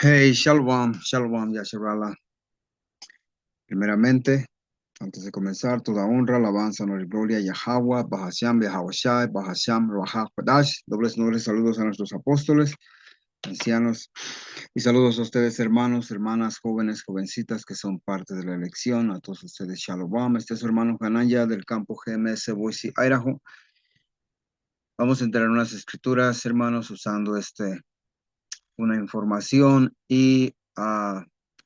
Hey, Shalom, Shalom, Yasharala. Primeramente, antes de comenzar, toda honra, alabanza, honor y gloria a Yahweh, Bahasham, Yahawashai, Bahasham, Ruach Kodash. Dobles honores, saludos a nuestros apóstoles, ancianos, y saludos a ustedes, hermanos, hermanas, jóvenes, jovencitas que son parte de la elección. A todos ustedes, Shalom. Este es su hermano Hananya del campo GMS, Boise, Idaho. Vamos a entrar en unas escrituras, hermanos, usando una información y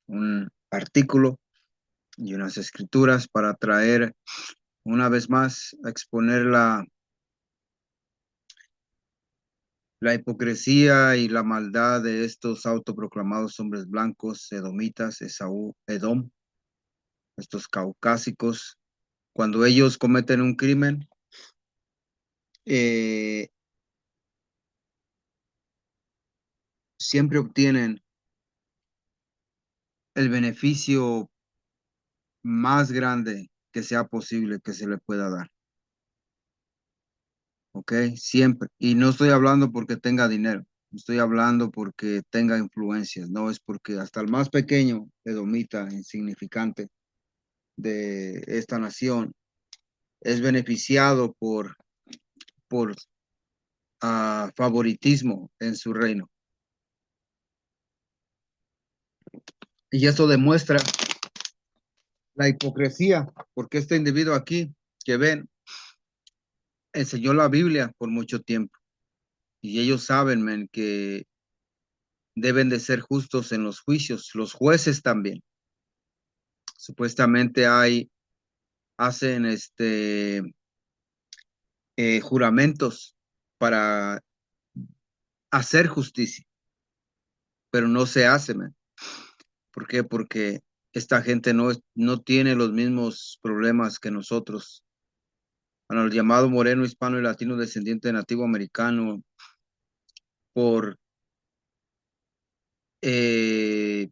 un artículo y unas escrituras para traer una vez más a exponer la hipocresía y la maldad de estos autoproclamados hombres blancos, edomitas, Esaú, Edom, estos caucásicos. Cuando ellos cometen un crimen, eh, siempre obtienen el beneficio más grande que sea posible que se le pueda dar. ¿Ok? Siempre. Y no estoy hablando porque tenga dinero, no estoy hablando porque tenga influencias, no, es porque hasta el más pequeño, edomita, insignificante de esta nación, es beneficiado por favoritismo en su reino. Y eso demuestra la hipocresía, porque este individuo aquí que ven enseñó la Biblia por mucho tiempo. Y ellos saben, men, que deben de ser justos en los juicios, los jueces también. Supuestamente hacen juramentos para hacer justicia, pero no se hace, man. ¿Por qué? Porque esta gente no tiene los mismos problemas que nosotros. Bueno, el llamado moreno, hispano y latino descendiente de nativo americano, por eh,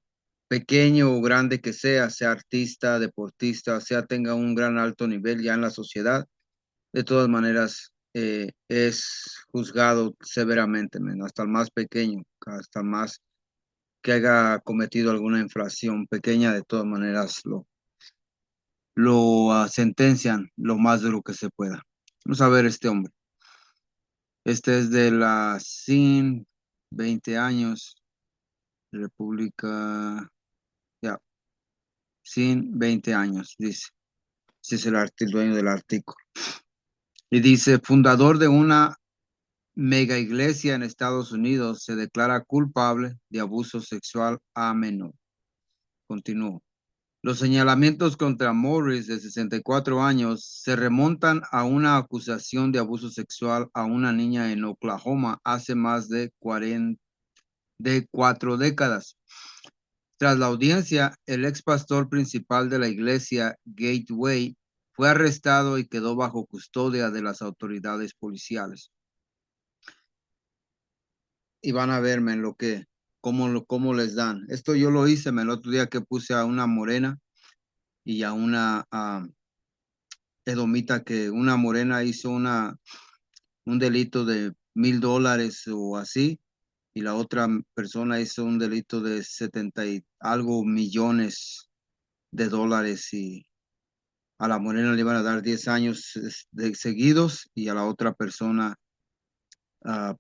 pequeño o grande que sea artista, deportista, tenga un gran alto nivel ya en la sociedad, de todas maneras es juzgado severamente, men, hasta el más pequeño, hasta el más que haya cometido alguna infracción pequeña, de todas maneras lo sentencian lo más duro que se pueda. Vamos a ver este hombre. Este es de la SIN, 20 años, República, ya, SIN, 20 años, dice. Ese es el dueño del artículo. Y dice, fundador de una mega iglesia en Estados Unidos, se declara culpable de abuso sexual a menor. Continúo. Los señalamientos contra Morris, de 64 años, se remontan a una acusación de abuso sexual a una niña en Oklahoma hace más de 4 décadas. Tras la audiencia, el ex pastor principal de la iglesia, Gateway, fue arrestado y quedó bajo custodia de las autoridades policiales. Y van a verme en cómo les dan. Esto yo lo hice el otro día que puse a una morena y a una edomita, que una morena hizo un delito de $1,000 o así, y la otra persona hizo un delito de 70 y algo millones de dólares, y a la morena le iban a dar 10 años seguidos, y a la otra persona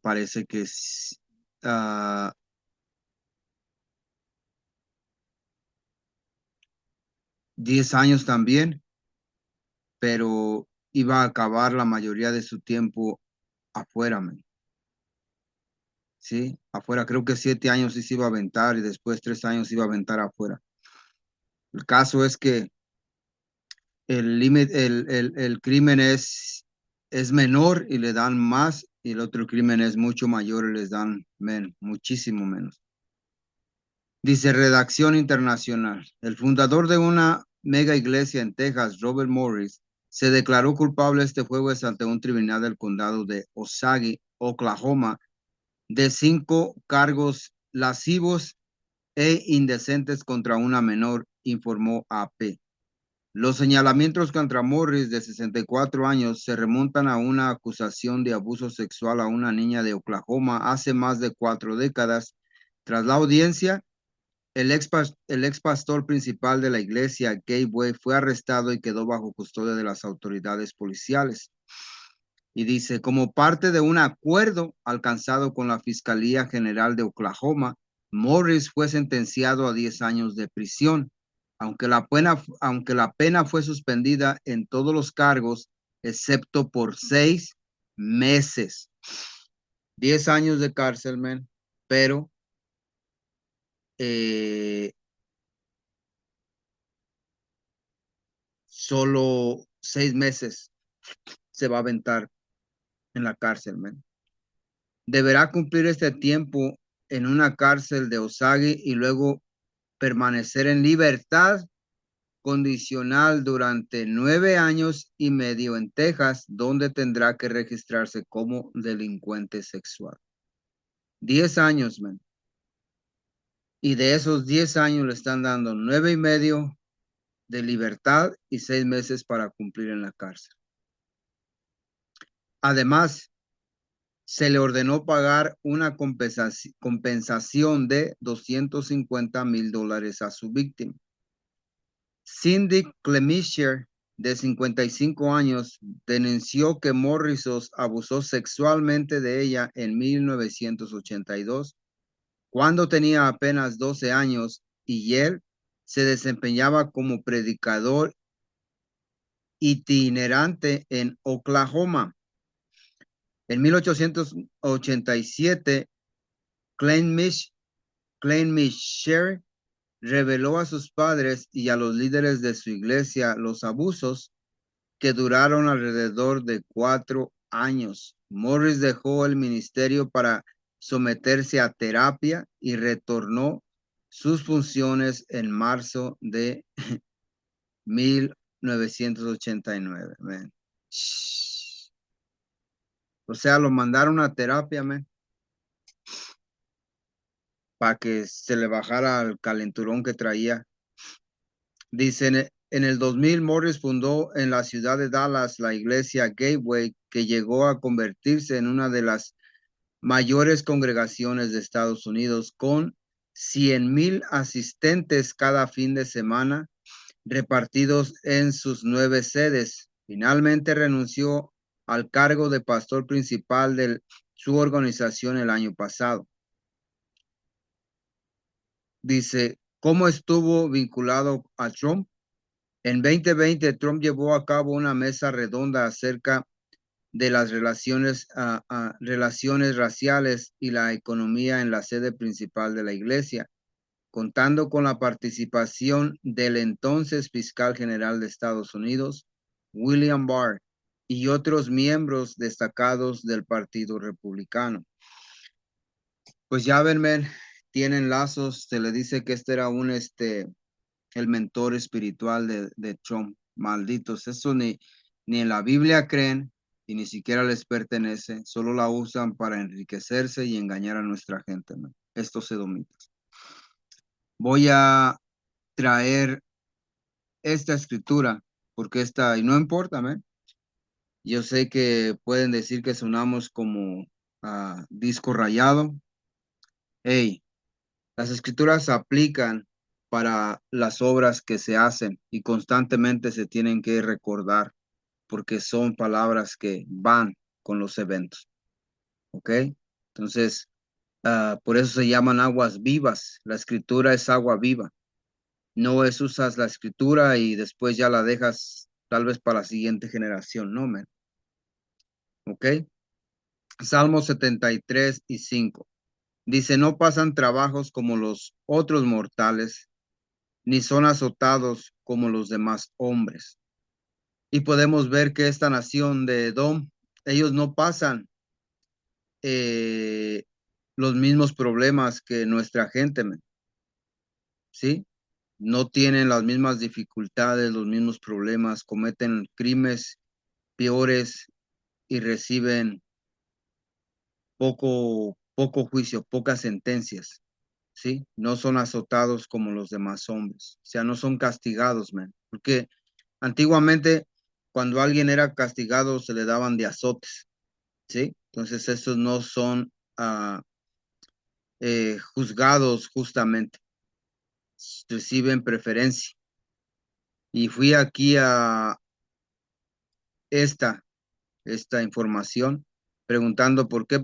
parece que es 10 años también, pero iba a acabar la mayoría de su tiempo afuera, man. Sí, afuera, creo que 7 años sí se iba a aventar y después 3 años se iba a aventar afuera. El caso es que el crimen es menor y le dan más, y el otro crimen es mucho mayor y les dan muchísimo menos. Dice redacción internacional. El fundador de una mega iglesia en Texas, Robert Morris, se declaró culpable este jueves ante un tribunal del condado de Osage, Oklahoma, de 5 cargos lascivos e indecentes contra una menor, informó AP. Los señalamientos contra Morris, de 64 años, se remontan a una acusación de abuso sexual a una niña de Oklahoma hace más de 4 décadas. Tras la audiencia, El ex pastor principal de la iglesia, Gateway, fue arrestado y quedó bajo custodia de las autoridades policiales. Y dice, como parte de un acuerdo alcanzado con la Fiscalía General de Oklahoma, Morris fue sentenciado a 10 años de prisión, aunque la pena fue suspendida en todos los cargos, excepto por 6 meses. 10 años de cárcel, man, pero solo 6 meses se va a aventar en la cárcel, man. Deberá cumplir este tiempo en una cárcel de Osagie y luego permanecer en libertad condicional durante 9 años y medio en Texas, donde tendrá que registrarse como delincuente sexual. 10 años, man. Y de esos 10 años le están dando 9 y medio de libertad y 6 meses para cumplir en la cárcel. Además, se le ordenó pagar una compensación de $250,000 a su víctima. Cindy Clemisher, de 55 años, denunció que Morris abusó sexualmente de ella en 1982, cuando tenía apenas 12 años, y él se desempeñaba como predicador itinerante en Oklahoma. En 1887, Clemisher reveló a sus padres y a los líderes de su iglesia los abusos que duraron alrededor de 4 años. Morris dejó el ministerio para someterse a terapia y retornó sus funciones en marzo de 1989. Man. O sea, lo mandaron a terapia, man, para que se le bajara el calenturón que traía. Dice, en el 2000, Morris fundó en la ciudad de Dallas la iglesia Gateway, que llegó a convertirse en una de las mayores congregaciones de Estados Unidos, con 100,000 asistentes cada fin de semana, repartidos en sus 9 sedes. Finalmente renunció al cargo de pastor principal de su organización el año pasado. Dice, ¿cómo estuvo vinculado a Trump? En 2020, Trump llevó a cabo una mesa redonda acerca de las relaciones raciales y la economía en la sede principal de la iglesia, contando con la participación del entonces fiscal general de Estados Unidos, William Barr, y otros miembros destacados del Partido Republicano. Pues ya ven, tienen lazos. Se le dice que este era el mentor espiritual de Trump. Malditos, eso ni en la Biblia creen y ni siquiera les pertenece, solo la usan para enriquecerse y engañar a nuestra gente, man. Estos edomitas. Voy a traer esta escritura, porque y no importa, man. Yo sé que pueden decir que sonamos como disco rayado. Hey, las escrituras se aplican para las obras que se hacen y constantemente se tienen que recordar, porque son palabras que van con los eventos. ¿Ok? Entonces, por eso se llaman aguas vivas. La escritura es agua viva. No es usas la escritura y después ya la dejas tal vez para la siguiente generación. No, man. ¿Ok? Salmo 73:5. Dice, no pasan trabajos como los otros mortales, ni son azotados como los demás hombres. Y podemos ver que esta nación de Edom, ellos no pasan eh, los mismos problemas que nuestra gente, ¿sí? No tienen las mismas dificultades, los mismos problemas, cometen crímenes peores y reciben poco juicio, pocas sentencias, ¿sí? No son azotados como los demás hombres, o sea, no son castigados, porque antiguamente cuando alguien era castigado se le daban de azotes, ¿sí? Entonces esos no son juzgados justamente. reciben preferencia. Y fui aquí a esta, esta información preguntando por qué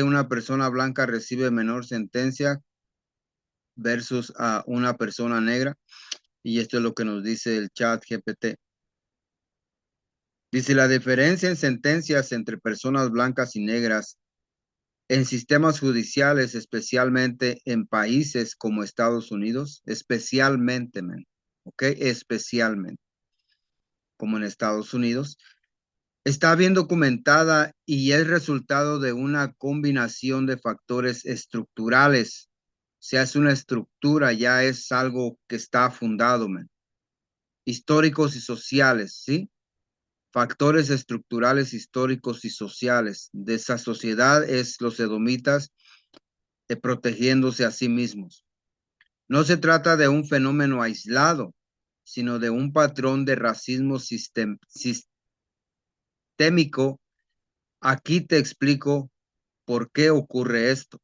una persona blanca recibe menor sentencia versus a una persona negra. Y esto es lo que nos dice el chat GPT. Dice, la diferencia en sentencias entre personas blancas y negras en sistemas judiciales, especialmente en países como Estados Unidos, especialmente, ¿ok? Especialmente, como en Estados Unidos, está bien documentada y es resultado de una combinación de factores estructurales. O sea, es una estructura, ya es algo que está fundado, históricos y sociales, ¿sí? Factores estructurales, históricos y sociales de esa sociedad es los edomitas protegiéndose a sí mismos. No se trata de un fenómeno aislado, sino de un patrón de racismo sistémico. Aquí te explico por qué ocurre esto.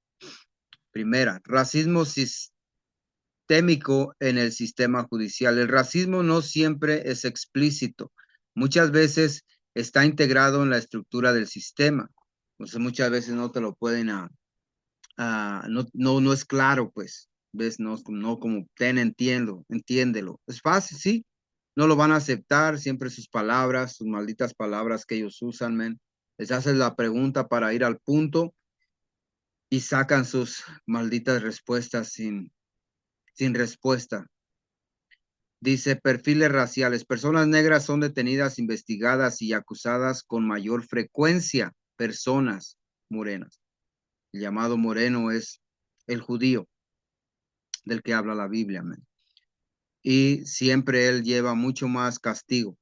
Primera, racismo sistémico en el sistema judicial. El racismo no siempre es explícito. Muchas veces está integrado en la estructura del sistema. Entonces, muchas veces no te lo pueden no es claro, pues, ¿ves? No, no como, entiéndelo. Es fácil, sí. No lo van a aceptar, siempre sus palabras, sus malditas palabras que ellos usan, men. Les haces la pregunta para ir al punto y sacan sus malditas respuestas sin respuesta. Dice, perfiles raciales. Personas negras son detenidas, investigadas y acusadas con mayor frecuencia. Personas morenas. El llamado moreno es el judío del que habla la Biblia, man. Y siempre él lleva mucho más castigo.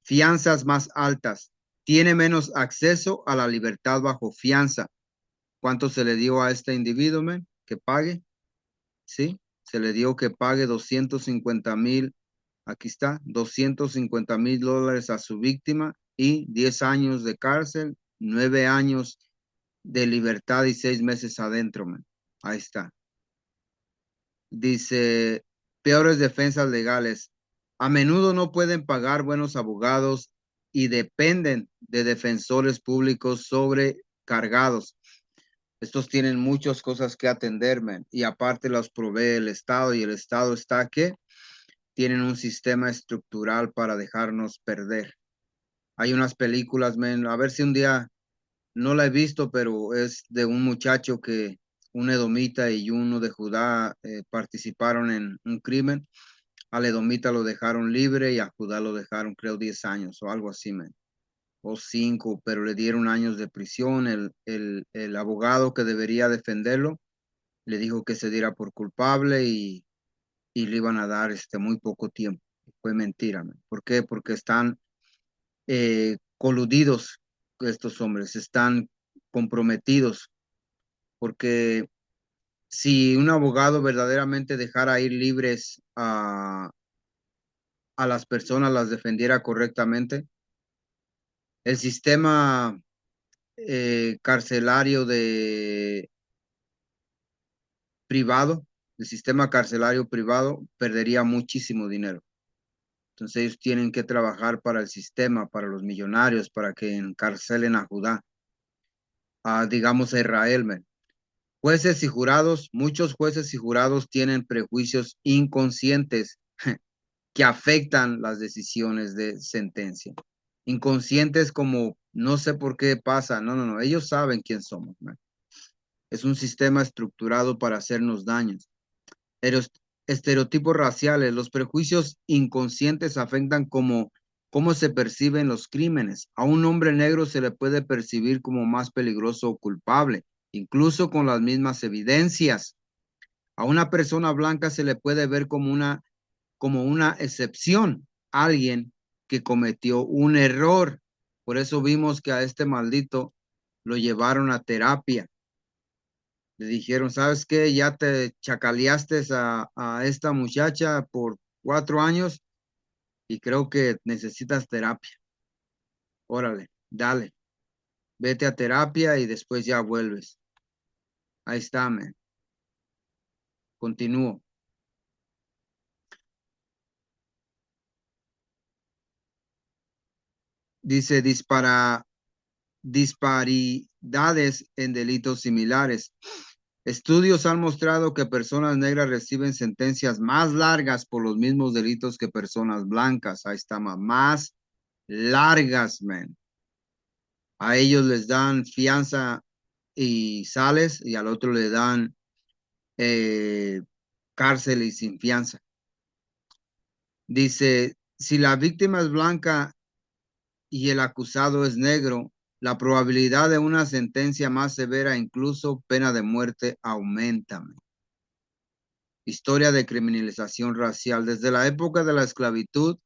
Fianzas más altas. Tiene menos acceso a la libertad bajo fianza. ¿Cuánto se le dio a este individuo, man? Que pague, ¿sí? Se le dio que pague 250,000, aquí está, $250,000 a su víctima y 10 años de cárcel, 9 años de libertad y 6 meses adentro, man. Ahí está. Dice, peores defensas legales. A menudo no pueden pagar buenos abogados y dependen de defensores públicos sobrecargados. Estos tienen muchas cosas que atender, man, y aparte los provee el Estado y el Estado está que tienen un sistema estructural para dejarnos perder. Hay unas películas, man, a ver si un día no la he visto, pero es de un muchacho que un edomita y uno de Judá participaron en un crimen. Al edomita lo dejaron libre y a Judá lo dejaron, creo, 10 años o algo así, man. O 5, pero le dieron años de prisión. El abogado que debería defenderlo le dijo que se diera por culpable y le iban a dar muy poco tiempo. Fue mentira, man. ¿Por qué? Porque están coludidos estos hombres, están comprometidos, porque si un abogado verdaderamente dejara ir libres a las personas, las defendiera correctamente, el sistema carcelario privado, el sistema carcelario privado perdería muchísimo dinero. Entonces ellos tienen que trabajar para el sistema, para los millonarios, para que encarcelen a Judá, digamos a Israel, man. Jueces y jurados, muchos jueces y jurados tienen prejuicios inconscientes que afectan las decisiones de sentencia. Inconscientes como no sé por qué pasa, no, ellos saben quién somos, man. Es un sistema estructurado para hacernos daños. Estereotipos raciales, los prejuicios inconscientes afectan cómo se perciben los crímenes. A un hombre negro se le puede percibir como más peligroso o culpable, incluso con las mismas evidencias. A una persona blanca se le puede ver como una excepción, alguien que cometió un error. Por eso vimos que a este maldito lo llevaron a terapia. Le dijeron, ¿sabes qué? Ya te chacaleaste a esta muchacha por 4 años y creo que necesitas terapia. Órale, dale, vete a terapia y después ya vuelves. Ahí está, man. Continúo. Dice disparidades en delitos similares. Estudios han mostrado que personas negras reciben sentencias más largas por los mismos delitos que personas blancas. Ahí está, más largas, man. A ellos les dan fianza y sales y al otro le dan eh, cárcel y sin fianza. Dice, si la víctima es blanca y el acusado es negro, la probabilidad de una sentencia más severa, incluso pena de muerte, aumenta. Historia de criminalización racial. Desde la época de la esclavitud,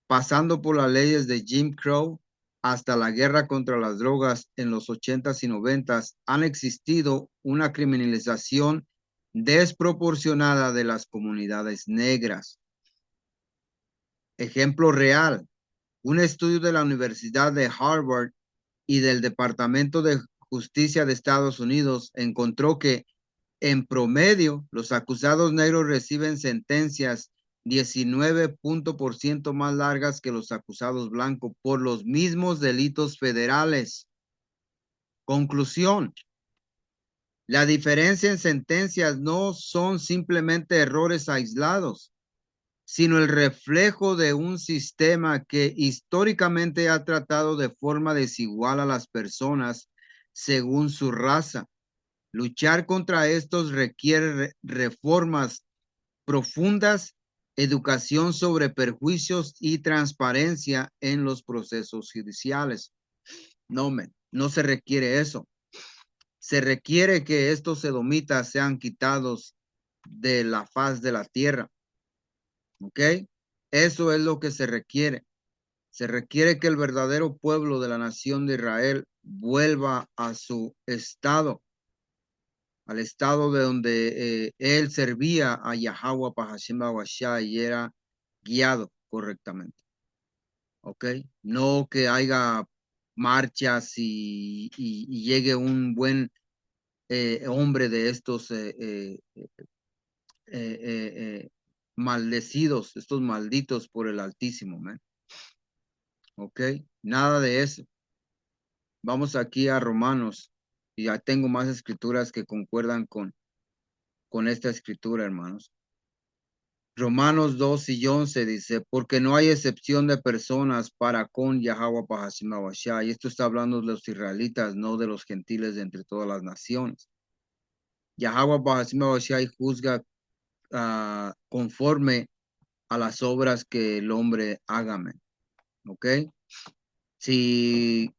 pasando por las leyes de Jim Crow hasta la guerra contra las drogas en los 80s y 90s, han existido una criminalización desproporcionada de las comunidades negras. Ejemplo real, un estudio de la Universidad de Harvard y del Departamento de Justicia de Estados Unidos encontró que en promedio los acusados negros reciben sentencias 19% más largas que los acusados blancos por los mismos delitos federales. Conclusión, la diferencia en sentencias no son simplemente errores aislados, sino el reflejo de un sistema que históricamente ha tratado de forma desigual a las personas según su raza. Luchar contra estos requiere reformas profundas, educación sobre perjuicios y transparencia en los procesos judiciales. No, no se requiere eso. Se requiere que estos edomitas sean quitados de la faz de la tierra. ¿Ok? Eso es lo que se requiere. Se requiere que el verdadero pueblo de la nación de Israel vuelva a su estado, al estado de donde él servía a Yahweh Pahashim Bawashá y era guiado correctamente. ¿Ok? No que haya marchas y llegue un buen hombre de estos maldecidos, estos malditos por el Altísimo, man. ¿Ok? Nada de eso. Vamos aquí a Romanos y ya tengo más escrituras que concuerdan con esta escritura, hermanos. Romanos 2:11 dice, porque no hay excepción de personas para con Yahweh Pahashim Bawashá. Y esto está hablando de los israelitas, no de los gentiles de entre todas las naciones. Yahweh Pahashim Bawashá juzga conforme a las obras que el hombre haga. ¿Ok? Si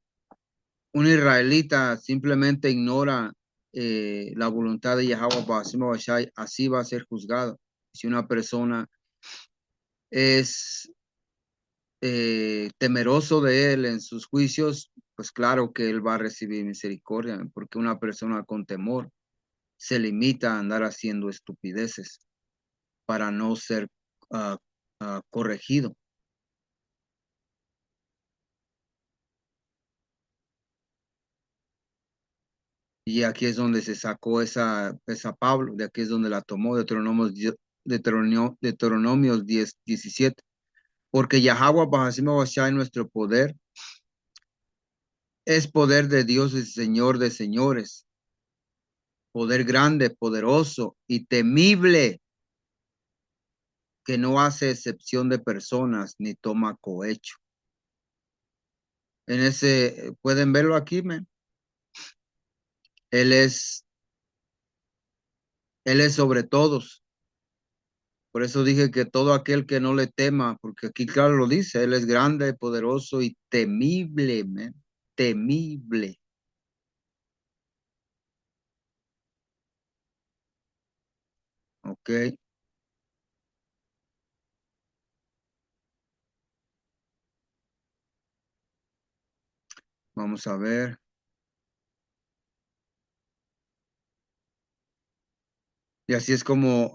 un israelita simplemente ignora la voluntad de Yahweh Pahashim Bawashá, así va a ser juzgado. Si una persona es temeroso de él en sus juicios, pues claro que él va a recibir misericordia, porque una persona con temor se limita a andar haciendo estupideces para no ser corregido. Y aquí es donde se sacó esa Pablo, de aquí es donde la tomó, Deuteronomios 10:17. Porque Yahweh Bahashim Bawashá en nuestro poder es poder de Dios y Señor de señores, poder grande, poderoso y temible, que no hace excepción de personas ni toma cohecho. En ese, pueden verlo aquí, man. Él es, él es sobre todos. Por eso dije que todo aquel que no le tema, porque aquí claro lo dice, él es grande, poderoso y temible, man. Temible. Ok, vamos a ver. Y así es como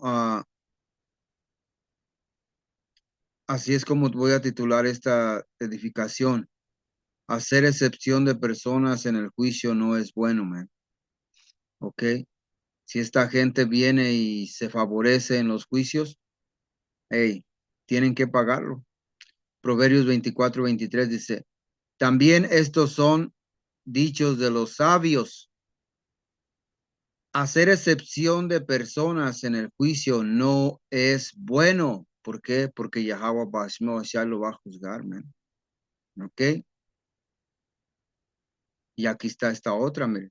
voy a titular esta edificación. Hacer excepción de personas en el juicio no es bueno, man. ¿Ok? Si esta gente viene y se favorece en los juicios, hey, tienen que pagarlo. Proverbios 24-23 dice, también estos son dichos de los sabios. Hacer excepción de personas en el juicio no es bueno. ¿Por qué? Porque Yahweh Bashmo lo va a juzgar, man. ¿Ok? Y aquí está esta otra, mire.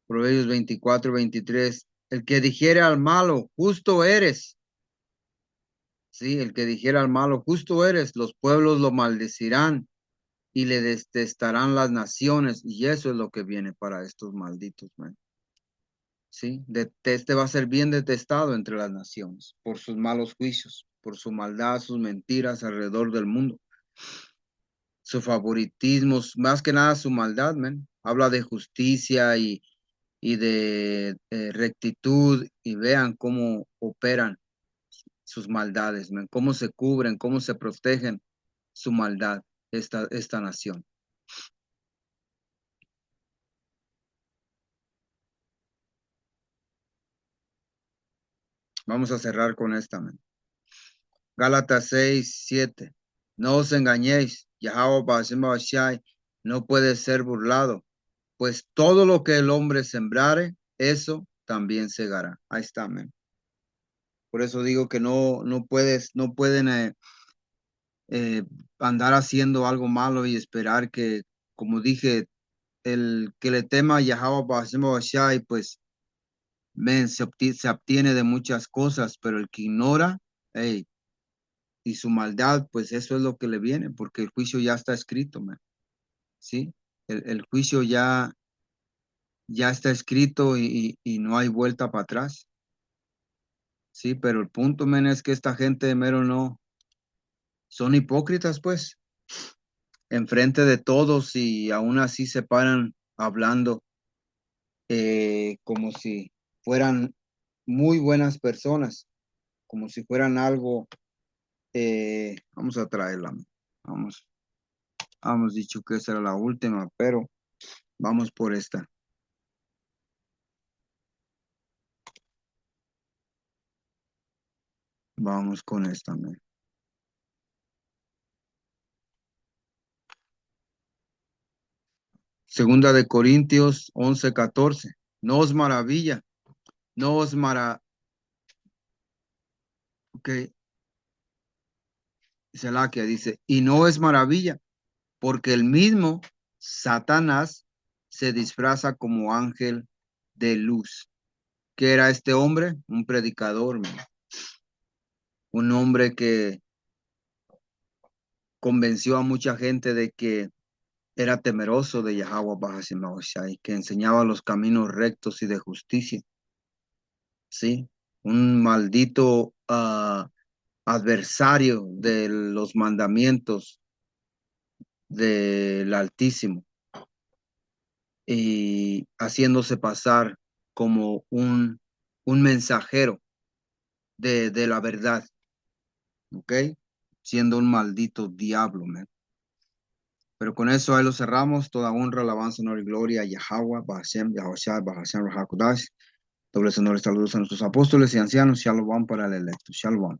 Proverbios 24-23. El que dijere al malo, justo eres. Sí, el que dijera al malo, justo eres. Los pueblos lo maldecirán y le detestarán las naciones. Y eso es lo que viene para estos malditos, man. Sí, este va a ser bien detestado entre las naciones por sus malos juicios, por su maldad, sus mentiras alrededor del mundo, su favoritismo, más que nada su maldad, man. Habla de justicia y de rectitud y vean cómo operan sus maldades, man. Cómo se cubren, cómo se protegen su maldad, esta nación. Vamos a cerrar con esta, man. Gálatas 6:7. No os engañéis, Yahweh Bashem Bashai no puede ser burlado, pues todo lo que el hombre sembrare, eso también segará. Ahí está, amén. Por eso digo que no pueden eh, andar haciendo algo malo y esperar que, como dije, el que le tema a Yahweh Bashem Bashai, pues, se obtiene de muchas cosas, pero el que ignora, hey, y su maldad, pues eso es lo que le viene, porque el juicio ya está escrito, man, ¿sí? El juicio ya está escrito y no hay vuelta para atrás, ¿sí? Pero el punto, men, es que esta gente de mero no, son hipócritas, pues, enfrente de todos y aún así se paran hablando como si fueran muy buenas personas, como si fueran algo, vamos a traerla, man. Vamos, hemos dicho que esa era la última, pero vamos por esta. Vamos con esta, man. Segunda de Corintios 11:14. No os maravilla, no os mara, ok, Selakia dice, y no es maravilla, porque el mismo Satanás se disfraza como ángel de luz. ¿Qué era este hombre? Un predicador, man. Un hombre que convenció a mucha gente de que era temeroso de Yahweh Bahashim y que enseñaba los caminos rectos y de justicia. Sí, un maldito adversario de los mandamientos del Altísimo y haciéndose pasar como un mensajero de la verdad, ¿ok? Siendo un maldito diablo, man. Pero con eso ahí lo cerramos. Toda honra, alabanza, honor y gloria a Yahweh, Bahashem, Yahushua, Bahashem, Rahakudash. Dobles honores, saludos a nuestros apóstoles y ancianos. Shalom para el electo. Shalom.